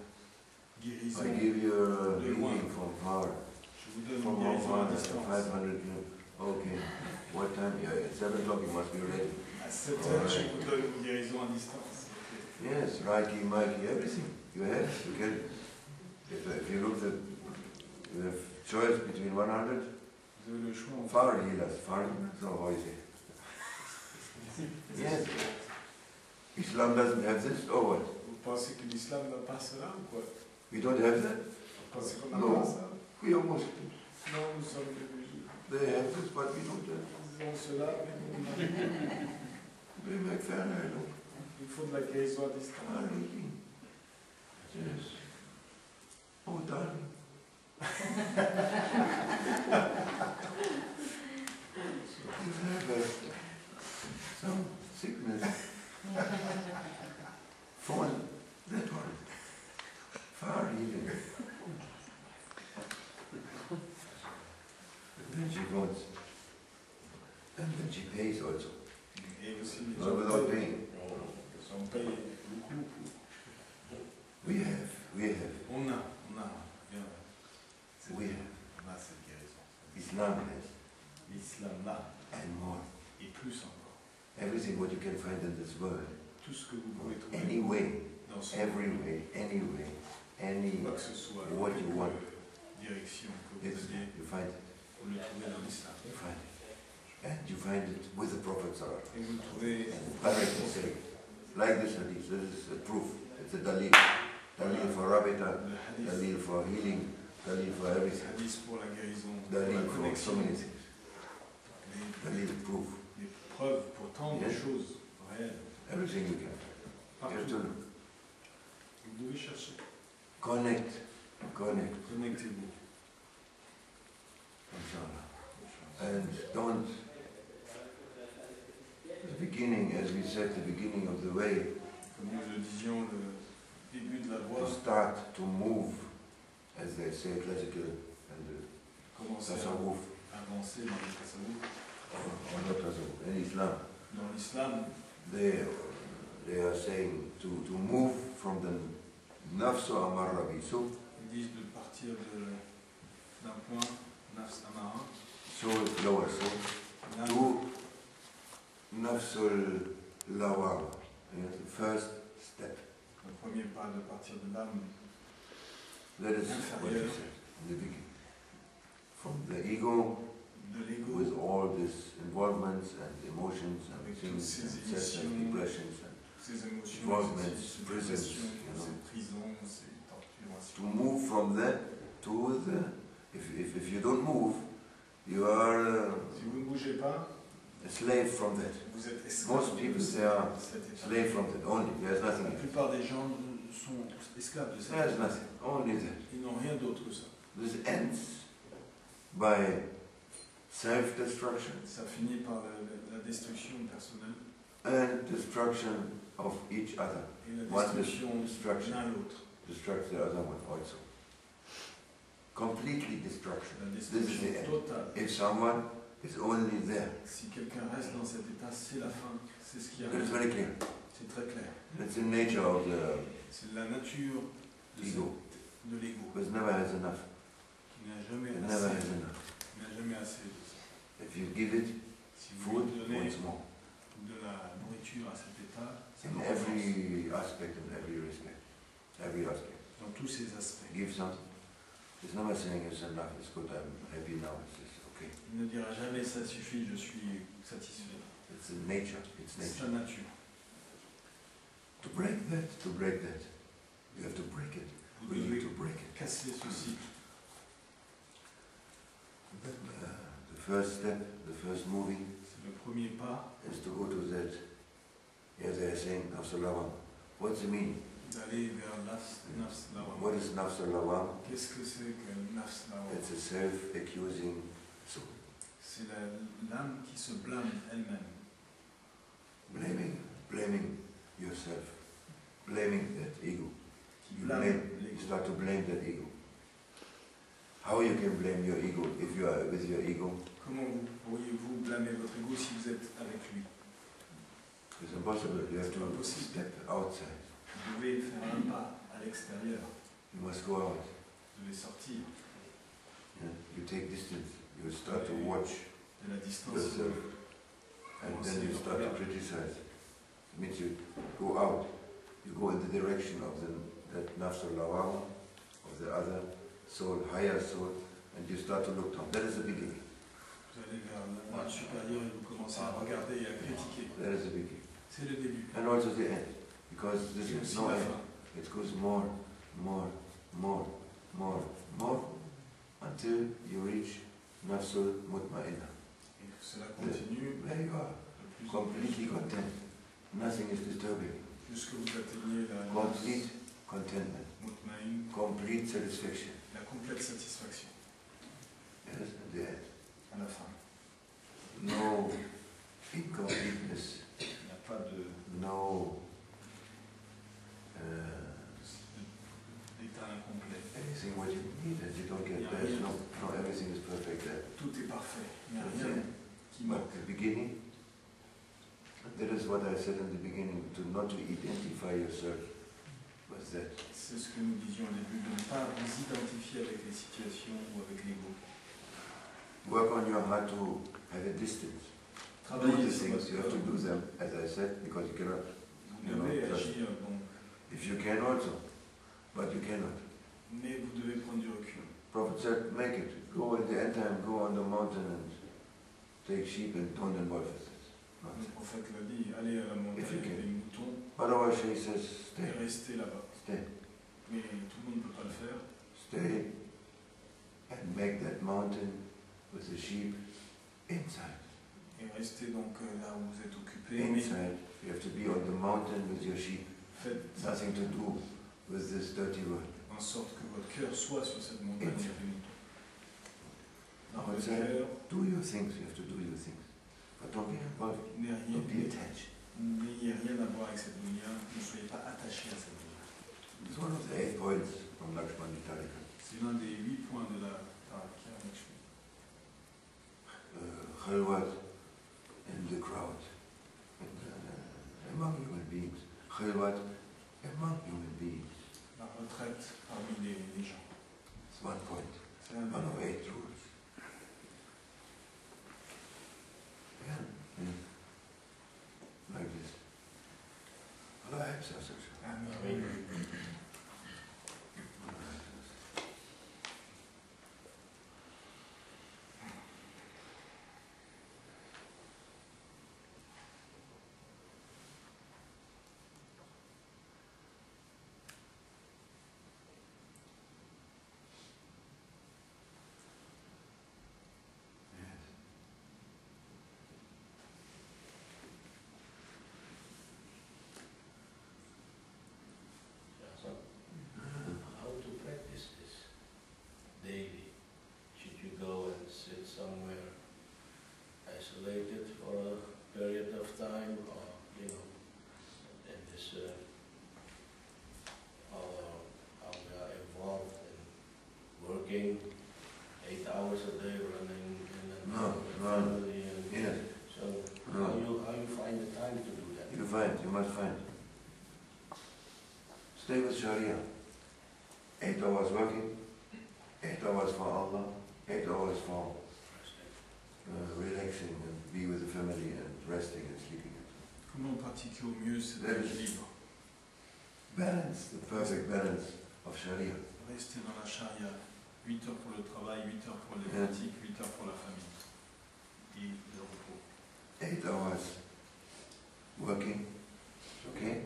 guérison. I give you a De loin. healing from far. Je vous donne From une how guérison far? à distance. 500 kilometers. Okay. What time? Yeah, at 7 o'clock you must be ready. À 7 heures, je vous donne une guérison à distance. Ok. Yes, Reiki, Mikey, everything. You have. You can. If you look at, you have choice between 100 Vous avez le choix entre far healers. Far healers? No, how is it? Yes. Islam doesn't have this, or what? Vous pensez que l'islam n'a pas cela ou quoi? We don't have that? Vous pensez qu'on n'a Non. pas ça? We are Muslims. Non, nous sommes des musulmans. They have this, but we don't have. Ils ont cela, mais nous, on a- They make Fernheilung. il faut de la guérison à distance. Healing. Yes. Oh, darling. You have some sickness. Phone that one. Far healing. And then she wants. And then she pays also. Et aussi, les Not gens without payent. paying. On paye beaucoup. We have. On a, bien, We have. on a cette guérison. Islam has. L'islam là, And more. et plus encore. Everything what you can find in this world. Tout ce que vous pouvez trouver Any way. dans ce Every way. Any way. Any. quoi que ce soit, What you want. direction que vous It's, vouliez, you find it. vous le trouvez dans l'islam. You find it. And you find it with the Prophet Sallallahu Et vous le trouvez directly say, like this hadith, this is a proof. It's a dalil. Dalil for Rabita, le hadith, dalil for healing, dalil for everything. hadith pour la guérison, pour la Dalil for so connexion, many things. les, Dalil proof. les preuves pour tant de Yes. choses réelles. Everything you can. You have to Partout. Vous devez chercher. connect. Connect. Connectez-vous. Inshallah. And don't, the beginning, as we said, the beginning of the way, Comme nous le disions, le début de la voie, to start to move, as they say, classical, and commencer tasawwuf, à avancer dans le tasawwuf. or not tasawwuf, in Islam, Dans l'islam, they are saying to move from the nafsu amarra bisu, ils disent de partir d'un point, nafs amara, soul, lower soul, l'âme, to nafsul lawama, the first step. le premier pas de partir de l'âme, That is what you said in the beginning. From the ego, de l'ego, with all these involvements and emotions and Avec things toutes ces and sets and émotions, depressions, and ces émotions, Involvements, ces prisons, dépressions, you know. ces prisons, ces to torturations. move from that to the, if you don't move, you are Si vous ne bougez pas, a slave from that. vous êtes esclave Most de people, cette they are étape. slave from that only. There's La nothing else. plupart des gens sont esclaves de cette There's étape. nothing. Only that. Ils n'ont rien d'autre que ça. This ends by self-destruction Ça finit par la destruction personnelle and destruction of each other. et la One destruction destruction l'un l'autre. destructs the other one also. Completely destruction. La This is the destruction end. totale. If someone is only there, Si quelqu'un reste dans cet état, c'est la fin. C'est ce qui it's arrive. very clear. C'est très clair. It's the nature of the C'est la nature de ego. de l'ego, Because never has enough. qui n'a jamais It never has assez. enough. Qui n'a jamais assez de ça. If you give it Si vous food, lui donnez wants more. de la nourriture à cet état, ça In en avance. every aspect, in every respect. Every aspect. Dans tous ces aspects. Give something. It's never saying it's enough, it's good, I'm happy now, it's just okay. Il ne dira jamais ça suffit, je suis satisfait. It's in nature, it's C'est nature. sa nature. To break that, you have to break it. Vous We need devez to break it. casser ce cycle. The first step, the first moving, C'est le premier pas is to go to that, as they are saying, Nafs al-Lawam. What's the meaning? d'aller vers Nafs Lawam. What is Nafs al-Lawam? Qu'est-ce que c'est que Nafs Lawam? It's a self-accusing soul. C'est l'âme qui se blâme elle-même. Blaming yourself. Blaming that ego. Qui You blâme blame, you l'ego. start to blame that ego. How you can blame your ego if you are with your ego? Comment pourriez-vous blâmer votre ego si vous êtes avec lui? It's impossible. You have C'est pas to possible. step outside. Vous devez faire un pas à l'extérieur. You must go out. Vous devez sortir Yeah? You take distance. You start to watch de la distance. yourself. And then you start to criticize. It means you go out. You go in the direction of that nafs al-lawam, of the other soul, higher soul, and you start to look down. That is the beginning. Vous allez vers l'âme supérieure et vous commencez à regarder et à critiquer. That is the beginning. C'est le début. And also the end. Because this C'est is aussi no la end. fin. It goes more, until you reach nafsul mutmainna. Et cela continue There you are, de plus en plus. completely content. Nothing is disturbing. Jusque vous atteignez la Complete contentment. mutmaïn, Complete satisfaction. la complète satisfaction Yes, at the end. à la fin. No incompleteness. Il n'y a pas de No d'état incomplet. anything what you need that you don't get. There's no, everything is perfect there. Tout est parfait. Il n'y a That's rien it. qui But manque. the beginning, that is what I said in the beginning, to not to identify yourself with that. C'est ce que nous disions au début, de ne pas vous identifier avec les situations ou avec l'ego. Work on your heart to have a distance. Do Travaillez the sur things, you have to do votre them, as I said, because you cannot. Vous devez agir, donc, If you can also, but you cannot. mais vous devez prendre du recul. Prophet said, make it. Go at the end time, go on the mountain and take sheep and don't involve with it. Le prophète l'a dit, allez à la montagne If you avec can. les moutons Otherwise, he says, et stay, restez là-bas. stay, Mais tout le monde ne peut pas le faire. stay, and make that mountain with the sheep inside. Et restez donc là où vous êtes occupé. Mais Inside, you have to be on the mountain with your sheep. faites Nothing to do with this dirty world. en sorte que votre cœur soit sur cette montagne avec les moutons. Dans votre Outside, cœur, do your things, you have to do your things. But don't be involved, don't be attached. n'ayez rien à voir avec cette lumière, ne soyez pas attaché à cette lumière. It's one of the 8 points from Lakshman Vitalika. C'est l'un des 8 points de la Taraka Lakshmi. Khalwat in the crowd, among human beings. Khalwat among human beings. La retraite parmi les gens. It's one point, C'est un one of des 8 rules. Yeah, yeah. Like this. Allah helps us. Amen. working 8 hours a day, running and then No, family and Yes. so No. how you find the time to do that? You must find. Stay with Sharia. 8 hours working, 8 hours for Allah, 8 hours for relaxing and be with the family and resting and sleeping. Comment pratiquer au mieux cet That is- équilibre? Balance, the perfect balance of Sharia. Rester dans la charia, 8 heures pour le travail, 8 heures pour les Yeah. pratiques, 8 heures pour la famille. Et le repos. 8 hours working, okay?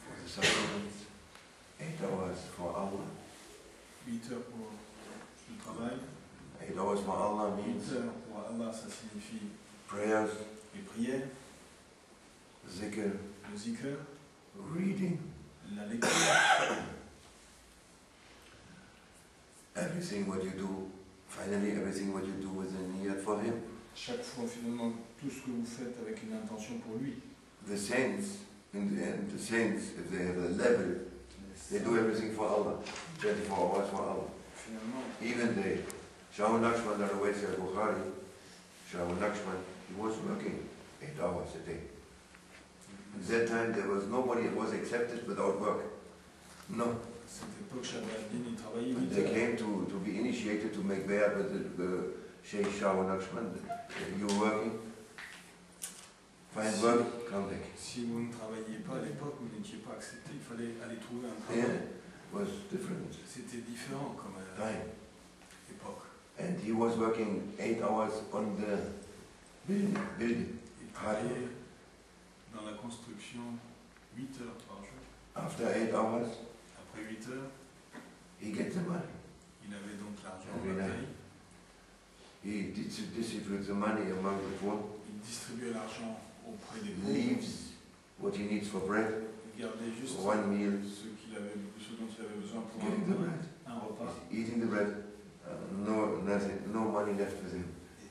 For the supplements, 8 hours for Allah. 8 heures pour le travail, 8 hours for Allah 8 means heures pour Allah, ça signifie prayers, les prières, zikr, le zikr, reading, la lecture, everything what you do, finally everything what you do with a niyat for Him. chaque fois finalement tout ce que vous faites avec une intention pour lui. The saints, in the end, the saints, if they have a level, they do everything for Allah, 24 hours for Allah. Finalement, Even the Shaul Lakshman Darawesi al-Bukhari, Shaul Lakshman, he was working 8 hours a day. At that time there was nobody that was accepted without work. No. à cette époque, Shahabuddin, il travaillait When 8 they heures. came to be initiated to make bayat with the Sheikh Shaul Lakshman, you're working, find work, come back. Si vous ne travailliez pas à l'époque, vous n'étiez pas accepté, il fallait aller trouver un Yeah, travail. it was different C'était différent comme time. époque. And he was working 8 hours on the building. Il travaillait dans la construction 8 heures par jour. After 8 hours, Après 8 heures, he gets the money. il avait donc l'argent, Every la night. paye. He distributes the money among the poor, Il distribuait l'argent auprès des pauvres. leaves what he needs for bread, Il gardait juste one meal, ce dont il avait besoin pour getting the bread, un repas. eating the bread, no money left with him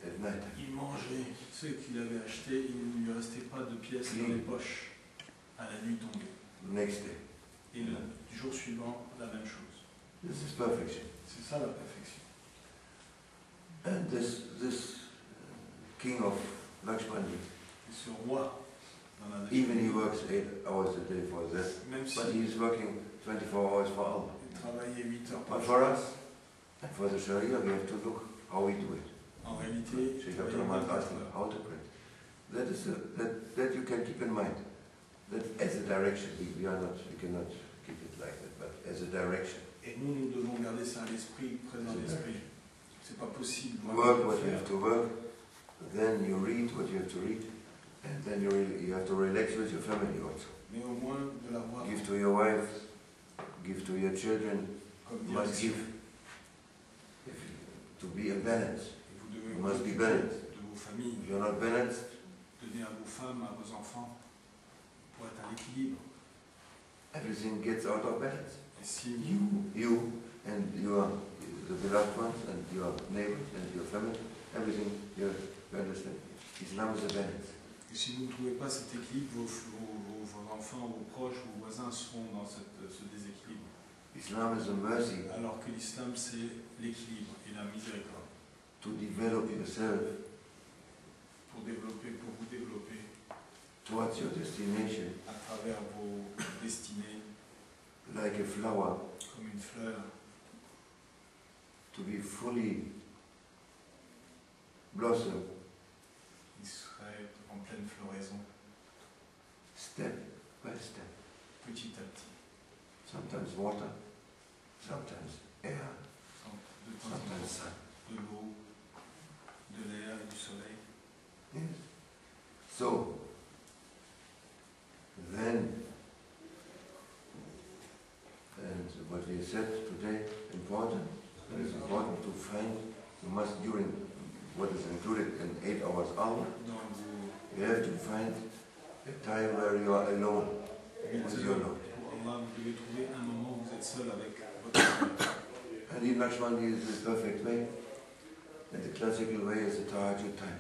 at night. Il mangeait ce qu'il avait acheté, il ne lui restait pas de pièces dans les poches à la nuit tombée. Next day. Et le jour suivant, la même chose. This is perfection. C'est ça la perfection. And this king of Lakshmani, Et ce roi, dans la even he nature, works 8 hours a day for that, même si but he is working 24 hours for Allah. il travaillait 8 heures par But jour, for us, and for the Sharia, we have to look how we do it. en réalité, il Sheikh travaillait Abdurrahman 24 asked him heures. how to pray. That is that you can keep in mind. That as a direction, we cannot keep it like that, but as a direction. Et nous devons garder ça à l'esprit, présent à l'esprit. C'est pas possible. Work what you have to work, then you read what you have to read, and then you have to relax with your family also. Mais au moins de l'avoir Give to your wife, give to your children, comme you must direction. give. To be a balance. Et vous devez You vous must be occuper balanced. de vos familles, If you're not balanced, donner à vos femmes, à vos enfants, pour être à l'équilibre. everything gets out of balance. Et si You and the beloved ones and your neighbors and your family, everything, you understand? Islam is a balance. Et si vous ne trouvez pas cet équilibre, vos enfants, vos proches, vos voisins seront dans ce déséquilibre. Islam is a mercy Alors que l'islam, c'est l'équilibre et la miséricorde. to develop yourself Pour vous développer towards your destination à travers vos destinées, like a flower, comme une fleur, to be fully blossom, qui serait en pleine floraison, step by step. petit à petit. Sometimes water, sometimes air, De temps en sometimes temps, sun. de l'eau, de l'air et du soleil. Yes. So, then, and what we said today, important, it is important to find, you must during what is included in 8 hours hour, Dans vos you have to find a time where you are alone 8 with your heures, Lord. pour Allah, vous devez trouver un moment où vous êtes seul avec votre Seigneur. And in Lakshmani is the perfect way, and the classical way is the Tahajjud time.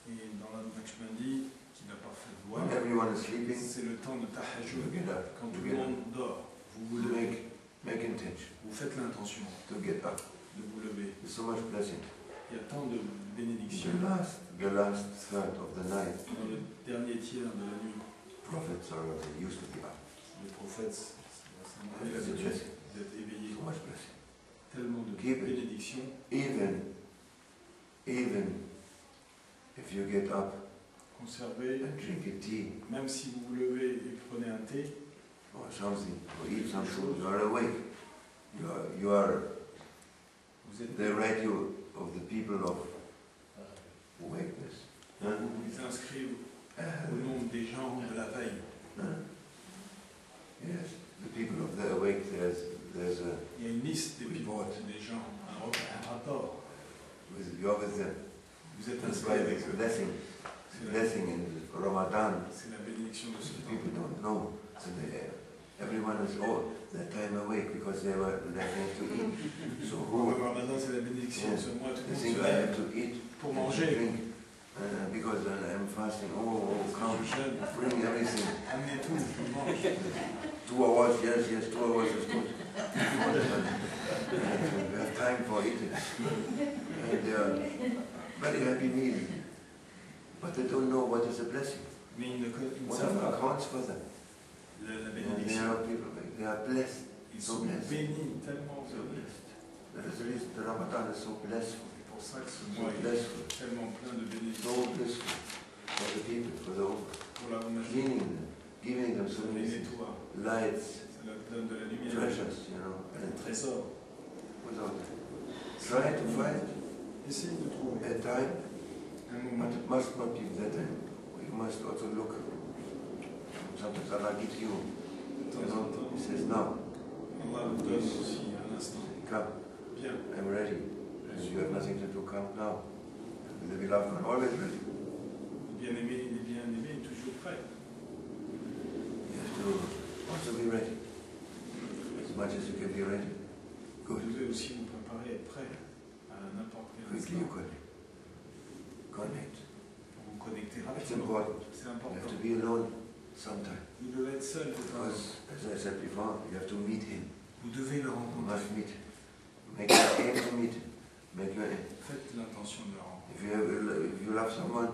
Et dans la Lakshmandi, qui n'a pas fait de loi, When everyone is sleeping, c'est le temps de you tahajjud. get up, Quand tout you le get up, monde dort, vous vous levez, make intention. vous vous faites l'intention to get up. de vous lever. There's so much blessing. Il y a tant de bénédictions. The last third of the night, Dans le dernier tiers de la nuit, prophets are they used to be up. les prophètes avaient It's a l'habitude blessing. d'être éveillés. So much blessing. Tellement de Keep it. bénédictions. Even if you get up Conservez, and drink a tea même si vous vous levez et prenez un thé, or something, or eat some food, you are awake. You are vous êtes the radio of the people of awakeness. Huh? vous vous inscrivez au nom des gens de la veille. Huh? Yes, the people of the awake, there's a, Il y a une liste des Report. des gens, un rapport. you're with them. Vous êtes That's inscrit why avec there's eux. a blessing in Ramadan. C'est la bénédiction de ce The temps. people don't know. So everyone is all that time awake because they have to eat. So Pour le who Ramadan, c'est la bénédiction de ce mois. Tout le they monde think se I lève have to eat pour and manger. drink because I'm fasting. Oh, come, Je jeûne. bring everything. Amenez tout, je mange. 2 hours, yes, 2 hours is good. We have time for eating. And they are very happy meal. But they don't know what is a blessing. Mais ils ne What savent pas accounts for them. la And they bénédiction. are people, they are blessed. Ils so sont blessed. bénis, tellement So bénis. blessed. That is the reason the Ramadan is so blessful. C'est pour ça que ce So mois est blessful. tellement plein de So bénédictions blessful for the people, for the Ummah. pour la humanité. Cleaning them, giving them so Ça les many nettoie, lights, ça leur donne de la lumière, treasures, un and trésor. without try to find Essayez de trouver a time, un but moment. it must not be that time. You must also look. Sometimes Allah gives you, De temps en temps, He says, now, Allah vous donne aussi un instant. come, Bien, I'm ready. And you have nothing to do, come now. And the beloved one always ready. le bien-aimé, les bien-aimés est toujours prêt. You have to also be ready. As much as you can be ready. Vous Good. devez aussi vous préparer, être prêt à n'importe quel Quickly you instant connect. pour vous connecter It's rapidement. important. C'est You have important. to be alone sometime. Vous devez être seul de temps en temps. Because, as I said before, you have to meet him. Vous devez le You rencontrer. must meet him. Make your aim to meet him. Make your aim. Faites l'intention de le rencontrer. If you love someone,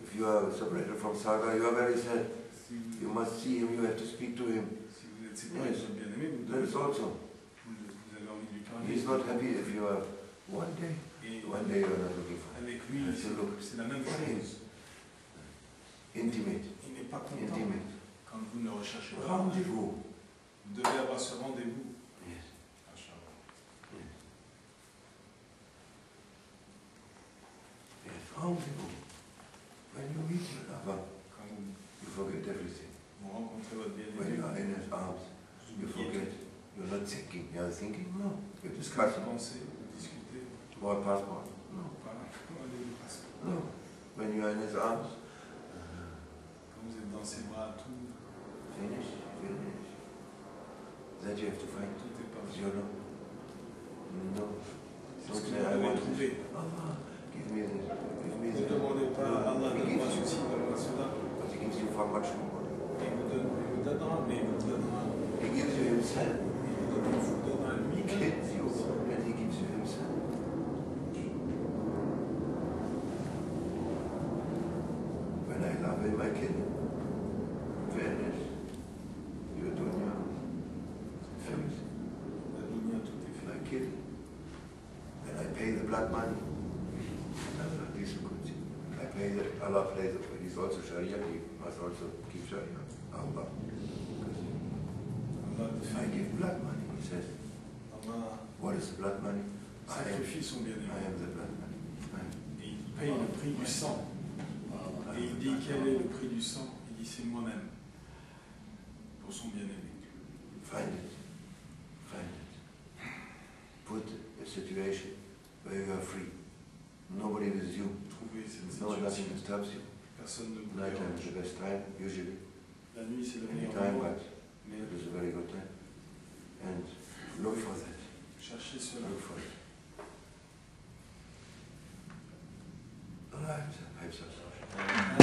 if you are separated from Saga, you are very sad. Si You vous, must see him, you have to speak to him. si vous êtes séparé de votre bien-aimé, vous, That is also. vous avez envie de lui parler. He's not happy if you are one day Et you are not looking for him. avec lui, c'est la même chose. Intimate. Il n'est pas content Intimate. quand vous ne le recherchez pas. Rendezvous. Vous devez avoir ce rendez-vous. Yes. Inch'Allah. Yes. Rendezvous. When you meet your lover, Quand vous, you forget everything. vous rencontrez votre When you bien-aimé, are in his arms, vous you oubliez forget. You're not thinking. You are thinking, no. You're tout. Vous discussing. pensez, vous discutez. More passport. No. Voilà, comment allez-vous passer? No. When you are in his arms, Quand vous êtes dans ses bras, tout finish. That you have to find. est pas You know? No. C'est ce que vous devez trouver. Allah, give me this. Give me Ne this. demandez pas à Allah, He donne-moi gives you, ceci, donne-moi cela. but he gives you far much more. Il vous donnera, mais il vous donnera. He gives you himself. Il vous donnera He lui-même. gives you, and he gives you himself. When I love him, I kill him. Finish. You don't know. Finish. La dunya, tout est fait. I kill him. And I pay the blood money. Allah, this is good. I pay the, Allah pays it. He's also Sharia. He must also keep Sharia. Allah. Allah I give blood money, he says. Allah What is the blood money? sacrifie son I bien-aimé. am the blood money. Et il paye le prix du sang. Et il dit quel est le prix du sang? Il dit c'est moi-même. Pour son bien-aimé. Find it. Find it. Put a situation where you are free. Nobody with you. Trouvez cette No, nothing situation. disturbs you. Personne ne vous Night time is dérange. the best time, usually. La nuit c'est le Any meilleur time, moment. but Mais it is a very good time. And look for that. cherchez cela. Look for it. Allah helps us. Amen.